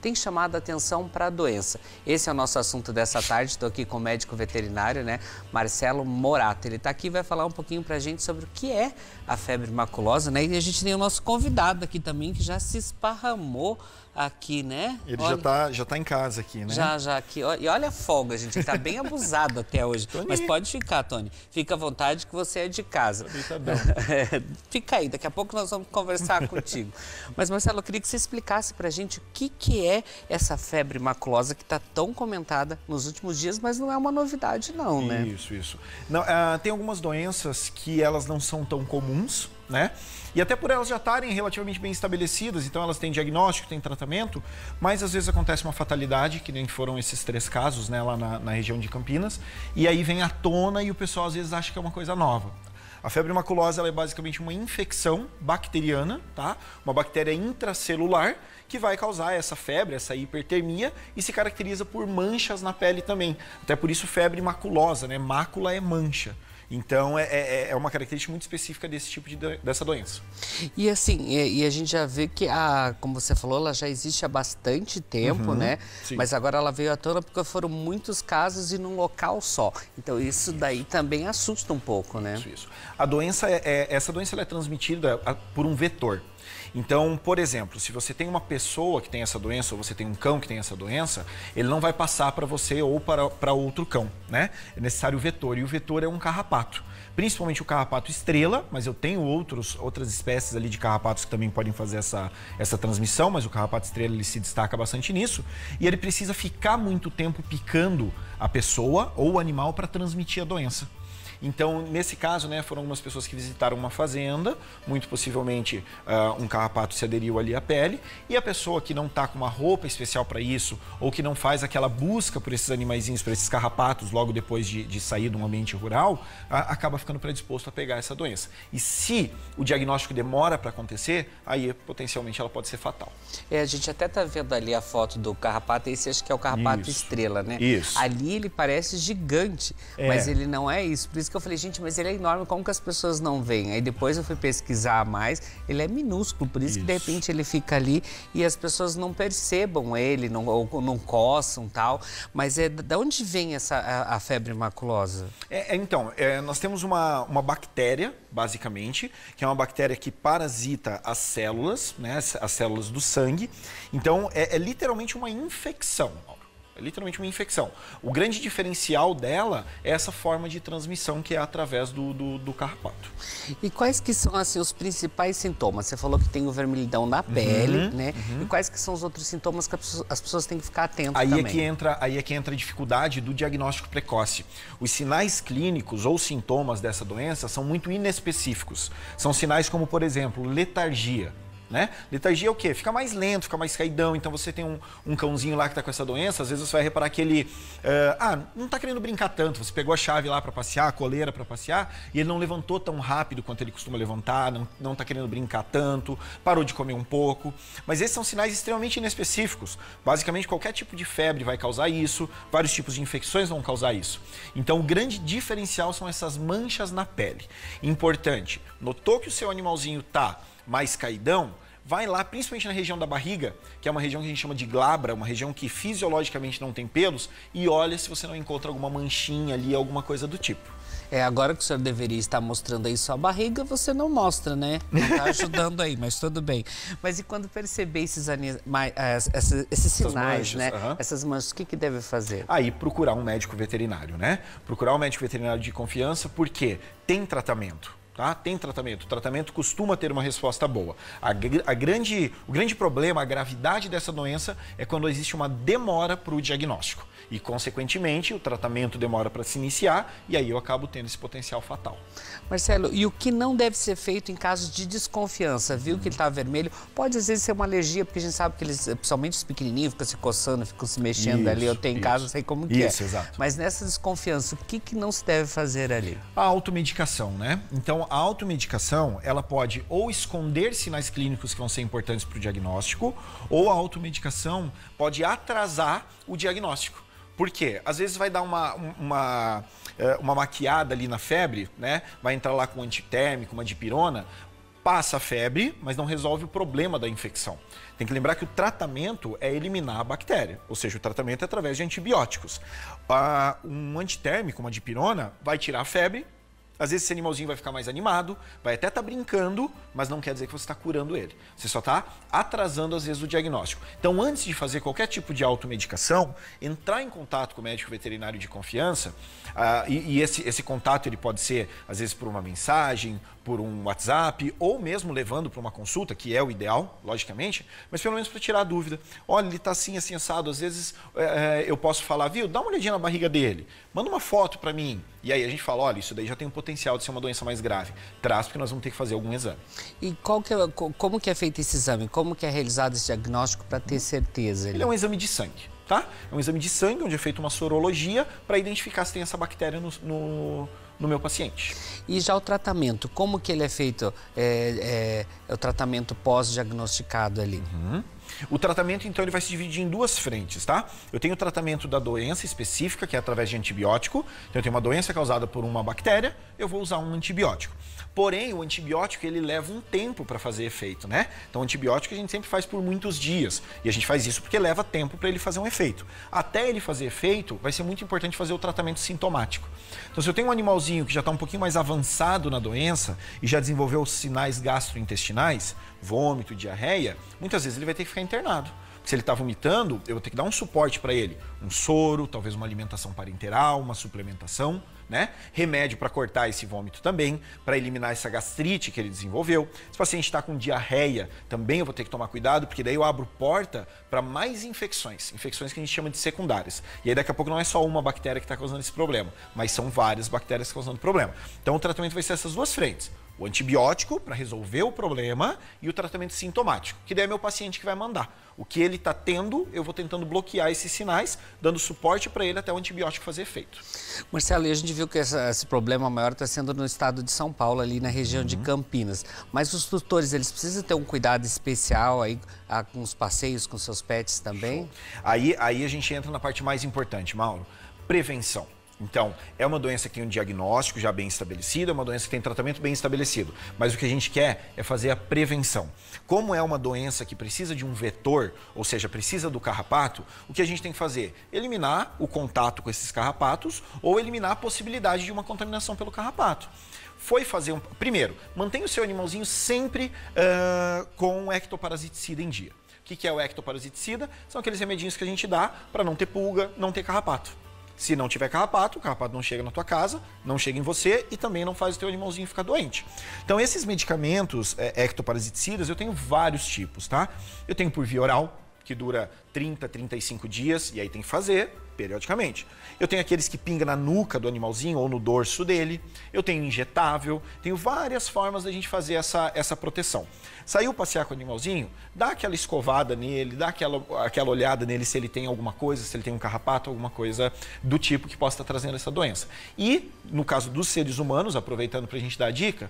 tem chamado a atenção para a doença. Esse é o nosso assunto dessa tarde. Estou aqui com o médico veterinário, né, Marcelo Morato. Ele está aqui e vai falar um pouquinho para a gente sobre o que é a febre maculosa, né? E a gente tem o nosso convidado aqui também, que já se esparramou aqui, né? Ele olha, já tá em casa aqui, né? Já aqui. E olha a folga, gente. Ele tá bem abusado até hoje. Mas pode ficar, Tony. Fica à vontade que você é de casa. Fica aí, daqui a pouco nós vamos conversar contigo. Mas, Marcelo, eu queria que você explicasse pra gente o que é essa febre maculosa que tá tão comentada nos últimos dias, mas não é uma novidade não, né? Isso. Não, tem algumas doenças que elas não são tão comuns, né? E até por elas já estarem relativamente bem estabelecidas, então elas têm diagnóstico, têm tratamento, mas às vezes acontece uma fatalidade, que nem foram esses 3 casos, né, lá na região de Campinas, e aí vem à tona e o pessoal às vezes acha que é uma coisa nova. A febre maculosa ela é basicamente uma infecção bacteriana, tá? Uma bactéria intracelular que vai causar essa febre, essa hipertermia e se caracteriza por manchas na pele também. Até por isso febre maculosa, né? Mácula é mancha. Então, é uma característica muito específica desse tipo dessa doença. E assim, e a gente já vê que, como você falou, ela já existe há bastante tempo, né? Sim. Mas agora ela veio à tona porque foram muitos casos e num local só. Então, isso daí também assusta um pouco, né? Isso. Essa doença ela é transmitida por um vetor. Então, por exemplo, se você tem uma pessoa que tem essa doença ou você tem um cão que tem essa doença, ele não vai passar para você ou para outro cão, né? É necessário o vetor, e o vetor é um carrapato. Principalmente o carrapato estrela, mas eu tenho outras espécies ali de carrapatos que também podem fazer essa transmissão, mas o carrapato estrela ele se destaca bastante nisso, e ele precisa ficar muito tempo picando a pessoa ou o animal para transmitir a doença. Então, nesse caso, né, foram algumas pessoas que visitaram uma fazenda, muito possivelmente um carrapato se aderiu ali à pele, e a pessoa que não está com uma roupa especial para isso, ou que não faz aquela busca por esses animaizinhos, por esses carrapatos, logo depois de sair de um ambiente rural, acaba ficando predisposto a pegar essa doença. E se o diagnóstico demora para acontecer, aí potencialmente ela pode ser fatal. A gente até tá vendo ali a foto do carrapato, esse acho que é o carrapato estrela, né? Isso. Ali ele parece gigante, mas ele não é isso. Por isso que eu falei, gente, mas ele é enorme, como que as pessoas não veem? Aí depois eu fui pesquisar mais, ele é minúsculo, por isso que de repente ele fica ali e as pessoas não percebam ele, ou não coçam e tal. Mas de onde vem a febre maculosa? Nós temos uma bactéria, basicamente, que é uma bactéria que parasita as células, né, as células do sangue. Então, é literalmente uma infecção. É literalmente uma infecção. O grande diferencial dela é essa forma de transmissão que é através do carrapato. E quais que são assim, os principais sintomas? Você falou que tem o vermelhidão na pele, né? E quais que são os outros sintomas que as pessoas têm que ficar atentas também? Aí é que entra a dificuldade do diagnóstico precoce. Os sinais clínicos ou sintomas dessa doença são muito inespecíficos. São sinais como, por exemplo, letargia. Né? Letargia é o quê? Fica mais lento, fica mais caidão. Então você tem um cãozinho lá que está com essa doença, às vezes você vai reparar que ele não está querendo brincar tanto. Você pegou a chave lá para passear, a coleira para passear, e ele não levantou tão rápido quanto ele costuma levantar, não está querendo brincar tanto, parou de comer um pouco. Mas esses são sinais extremamente inespecíficos. Basicamente qualquer tipo de febre vai causar isso, vários tipos de infecções vão causar isso. Então o grande diferencial são essas manchas na pele. Importante, notou que o seu animalzinho está mais caidão, vai lá, principalmente na região da barriga, que é uma região que a gente chama de glabra, uma região que fisiologicamente não tem pelos, e olha se você não encontra alguma manchinha ali, alguma coisa do tipo. Agora que o senhor deveria estar mostrando aí sua barriga, você não mostra, né? Não está ajudando aí, mas tudo bem. Mas e quando perceber esses sinais, né? Essas manchas, o que deve fazer? Aí procurar um médico veterinário, né? Procurar um médico veterinário de confiança, porque tem tratamento. Tá? Tem tratamento. O tratamento costuma ter uma resposta boa. O grande problema, a gravidade dessa doença é quando existe uma demora para o diagnóstico. E, consequentemente, o tratamento demora para se iniciar e aí eu acabo tendo esse potencial fatal. Marcelo, e o que não deve ser feito em casos de desconfiança? Viu que ele está vermelho? Pode, às vezes, ser uma alergia, porque a gente sabe que eles, principalmente os pequenininhos, ficam se coçando, ficam se mexendo ali. Eu tenho em casa, sei como que é. Exato. Mas nessa desconfiança, o que não se deve fazer ali? A automedicação, né? Então, a automedicação, ela pode ou esconder sinais clínicos que vão ser importantes para o diagnóstico, ou a automedicação pode atrasar o diagnóstico. Por quê? Às vezes vai dar uma maquiada ali na febre, né? Vai entrar lá com antitérmico, uma dipirona, passa a febre, mas não resolve o problema da infecção. Tem que lembrar que o tratamento é eliminar a bactéria, ou seja, o tratamento é através de antibióticos. Um antitérmico, uma dipirona, vai tirar a febre. Às vezes esse animalzinho vai ficar mais animado, vai até estar brincando, mas não quer dizer que você está curando ele. Você só está atrasando, às vezes, o diagnóstico. Então, antes de fazer qualquer tipo de automedicação, entrar em contato com o médico veterinário de confiança, e esse contato ele pode ser, às vezes, por uma mensagem, por um WhatsApp, ou mesmo levando para uma consulta, que é o ideal, logicamente, mas pelo menos para tirar a dúvida. Olha, ele está assim, assim, assado. Às vezes eu posso falar, viu, dá uma olhadinha na barriga dele, manda uma foto para mim. E aí a gente fala, olha, isso daí já tem um potencial de ser uma doença mais grave. Traz, porque nós vamos ter que fazer algum exame. E como que é feito esse exame? Como que é realizado esse diagnóstico para ter certeza? Ele é um exame de sangue, tá? É um exame de sangue onde é feita uma sorologia para identificar se tem essa bactéria no meu paciente. E já o tratamento, como que ele é feito? É o tratamento pós-diagnosticado ali? O tratamento, então, ele vai se dividir em duas frentes, tá? Eu tenho o tratamento da doença específica, que é através de antibiótico. Então, eu tenho uma doença causada por uma bactéria, eu vou usar um antibiótico. Porém, o antibiótico, ele leva um tempo para fazer efeito, né? Então, o antibiótico a gente sempre faz por muitos dias. E a gente faz isso porque leva tempo para ele fazer um efeito. Até ele fazer efeito, vai ser muito importante fazer o tratamento sintomático. Então, se eu tenho um animalzinho que já está um pouquinho mais avançado na doença e já desenvolveu sinais gastrointestinais, vômito, diarreia, muitas vezes ele vai ter que ficar internado. Se ele está vomitando, eu vou ter que dar um suporte para ele. Um soro, talvez uma alimentação parenteral, uma suplementação, né? Remédio para cortar esse vômito também, para eliminar essa gastrite que ele desenvolveu. Se o paciente está com diarreia, também eu vou ter que tomar cuidado, porque daí eu abro porta para mais infecções. Infecções que a gente chama de secundárias. E aí daqui a pouco não é só uma bactéria que está causando esse problema, mas são várias bactérias causando problema. Então o tratamento vai ser essas duas frentes. O antibiótico, para resolver o problema, e o tratamento sintomático, que daí é meu paciente que vai mandar. O que ele está tendo, eu vou tentando bloquear esses sinais, dando suporte para ele até o antibiótico fazer efeito. Marcelo, e a gente viu que esse problema maior está sendo no estado de São Paulo, ali na região de Campinas. Mas os tutores, eles precisam ter um cuidado especial aí com os passeios, com seus pets também? Aí a gente entra na parte mais importante, Mauro. Prevenção. Então, é uma doença que tem um diagnóstico já bem estabelecido, é uma doença que tem tratamento bem estabelecido. Mas o que a gente quer é fazer a prevenção. Como é uma doença que precisa de um vetor, ou seja, precisa do carrapato, o que a gente tem que fazer? Eliminar o contato com esses carrapatos ou eliminar a possibilidade de uma contaminação pelo carrapato. Foi fazer Primeiro, mantenha o seu animalzinho sempre com um ectoparasiticida em dia. O que é o ectoparasiticida? São aqueles remedinhos que a gente dá para não ter pulga, não ter carrapato. Se não tiver carrapato, o carrapato não chega na tua casa, não chega em você e também não faz o teu animalzinho ficar doente. Então, esses medicamentos ectoparasiticidas, eu tenho vários tipos, tá? Eu tenho por via oral, que dura 30, 35 dias, e aí tem que fazer periodicamente. Eu tenho aqueles que pinga na nuca do animalzinho ou no dorso dele. Eu tenho injetável. Tenho várias formas da gente fazer essa proteção. Saiu passear com o animalzinho, dá aquela escovada nele, dá aquela olhada nele se ele tem alguma coisa, se ele tem um carrapato, alguma coisa do tipo que possa estar trazendo essa doença. E, no caso dos seres humanos, aproveitando para a gente dar a dica,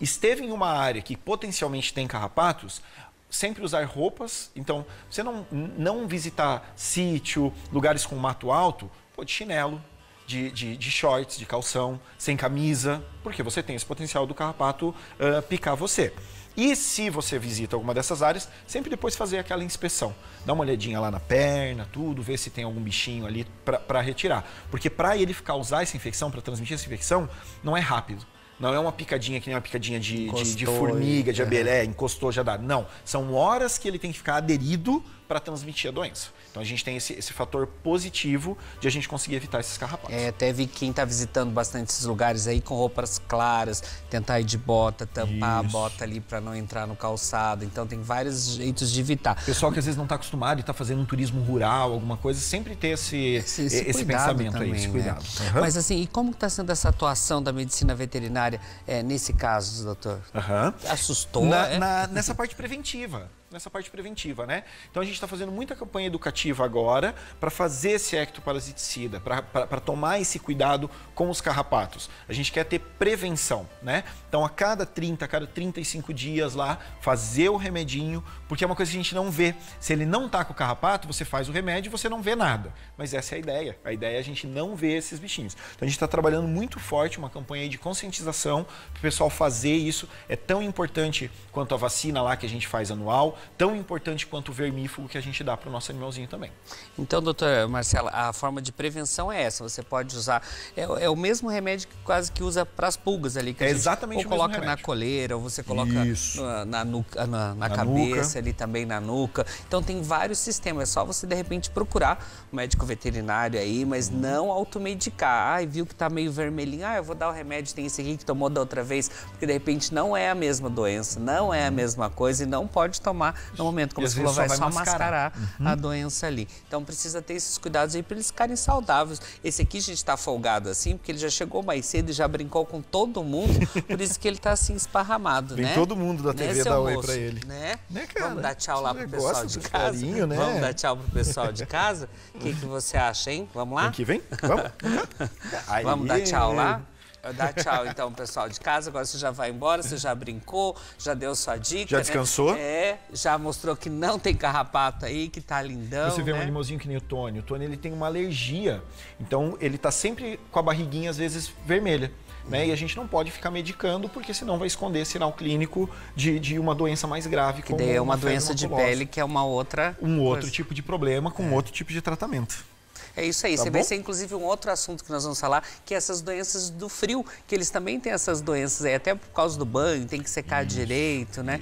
esteve em uma área que potencialmente tem carrapatos, sempre usar roupas. Então, você não visitar sítio, lugares com mato alto, de chinelo, de shorts, de calção, sem camisa, porque você tem esse potencial do carrapato picar você. E se você visita alguma dessas áreas, sempre depois fazer aquela inspeção. Dá uma olhadinha lá na perna, tudo, ver se tem algum bichinho ali para retirar. Porque para ele causar essa infecção, para transmitir essa infecção, não é rápido. Não é uma picadinha que nem uma picadinha de formiga, de abelha, encostou, já dá. Não, são horas que ele tem que ficar aderido para transmitir a doença. Então a gente tem esse fator positivo de a gente conseguir evitar esses carrapatos. Até vi quem está visitando bastante esses lugares aí com roupas claras, tentar ir de bota, tampar a bota ali para não entrar no calçado. Então tem vários jeitos de evitar. Pessoal que às vezes não está acostumado e está fazendo um turismo rural, alguma coisa, sempre ter esse pensamento também, aí, esse cuidado. Né? Mas assim, e como está sendo essa atuação da medicina veterinária nesse caso, doutor? Assustou? Nessa parte preventiva. nessa parte preventiva, né? Então a gente está fazendo muita campanha educativa agora para fazer esse ectoparasiticida, para tomar esse cuidado com os carrapatos. A gente quer ter prevenção, né? Então a cada 35 dias lá, fazer o remedinho, porque é uma coisa que a gente não vê. Se ele não tá com o carrapato, você faz o remédio e você não vê nada. Mas essa é a ideia. A ideia é a gente não ver esses bichinhos. Então a gente está trabalhando muito forte, uma campanha aí de conscientização para o pessoal fazer isso. É tão importante quanto a vacina lá que a gente faz anual, tão importante quanto o vermífugo que a gente dá para o nosso animalzinho também. Então, doutora Marcela, a forma de prevenção é essa. Você pode usar, é o mesmo remédio que quase que usa para as pulgas ali. Que a gente exatamente ou coloca na coleira, ou você coloca na cabeça, ali também na nuca. Então tem vários sistemas, é só você de repente procurar um médico veterinário aí, mas não automedicar. Ai, viu que tá meio vermelhinho, eu vou dar o remédio, tem esse aqui que tomou da outra vez, porque de repente não é a mesma doença, não é a mesma coisa e não pode tomar no momento, como você falou, vai só mascarar a doença ali. Então precisa ter esses cuidados aí para eles ficarem saudáveis. Esse aqui a gente tá folgado assim, porque ele já chegou mais cedo e já brincou com todo mundo, por isso que ele tá assim esparramado, Vem né? todo mundo da TV dar oi pra ele. Né? Cara? Vamos dar tchau lá pro pessoal de casa. Carinho, né? Vamos dar tchau pro pessoal de casa. O que você acha, hein? Vamos lá? Aqui vem? Vamos? Vamos dar tchau lá? Dá tchau, então, pessoal de casa. Agora você já vai embora, você já brincou, já deu sua dica, já descansou? Né? Já mostrou que não tem carrapato aí, que tá lindão, Você vê né? um animalzinho que nem o Tony. O Tony, ele tem uma alergia. Então, ele tá sempre com a barriguinha, às vezes, vermelha. Né? E a gente não pode ficar medicando, porque senão vai esconder sinal clínico de uma doença mais grave. Que daí é uma doença de pele, que é uma outra... outro tipo de problema, com outro tipo de tratamento. É isso aí, vai ser inclusive um outro assunto que nós vamos falar, que é essas doenças do frio, que eles também têm essas doenças aí, até por causa do banho, tem que secar direito, né?